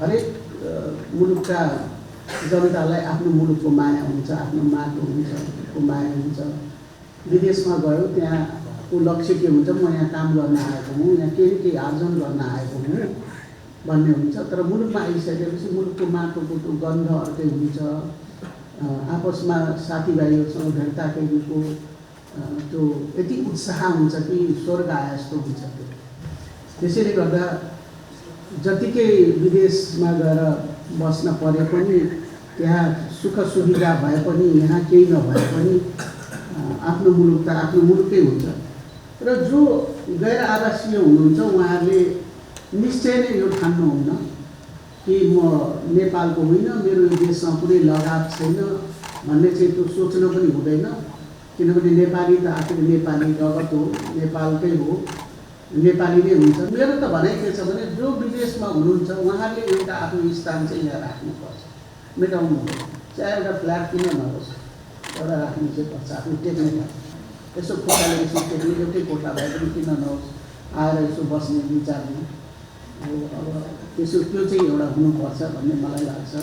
हरेक मुलुकका जनतालाई आफ्नो मुलुकको माया हुन्छ, आफ्नो माटो हुन्छ, को माया हुन्छ। विदेशमा गयो त्यहाँको लक्ष्य के हुन्छ, म यहाँ काम गर्न आएको हुँ, यहाँ केही आर्जन गर्न आएको हुँ भन्ने हुन्छ। तर मुलुकमा आइसकेपछि मुलुकको माटोको त्यो गन्ध अर्कै हुन्छ, आपसमा साथीभाइहरूसँग भेट्दाखेरिको त्यो यति उत्साह हुन्छ कि स्वर्ग आए जस्तो हुन्छ। त्यसैले गर्दा जतिकै विदेशमा गएर बस्न परे पनि, त्यहाँ सुख सुविधा भए पनि, यहाँ केही नभए पनि आफ्नो मुलुक त आफ्नो मुलुकै हुन्छ। र जो गैर आवासीय हुनुहुन्छ उहाँहरूले निश्चय नै यो ठान्नुहुन्न कि म नेपालको होइन, मेरो यो देशसँग कुनै लगाव छैन भन्ने चाहिँ त्यो सोच्न पनि हुँदैन। किनभने नेपाली त आखिर नेपाली रगत हो, नेपालकै हो, नेपाली नै हुन्छ। मेरो त भनाइ के छ भने जो विदेशमा हुनुहुन्छ उहाँहरूले एउटा आफ्नो स्थान चाहिँ यहाँ राख्नुपर्छ, मेटाउनु पर्छ। चाहे एउटा फ्ल्याट किन नहोस्, एउटा राख्नु चाहिँ पर्छ, आफ्नो टेक्ने घर। यसो खुट्टाले यसो टेक्ने एउटै कोठा भए पनि किन नहोस्, आएर यसो बस्ने विचारमा अब त्यसो त्यो चाहिँ एउटा हुनुपर्छ भन्ने मलाई लाग्छ।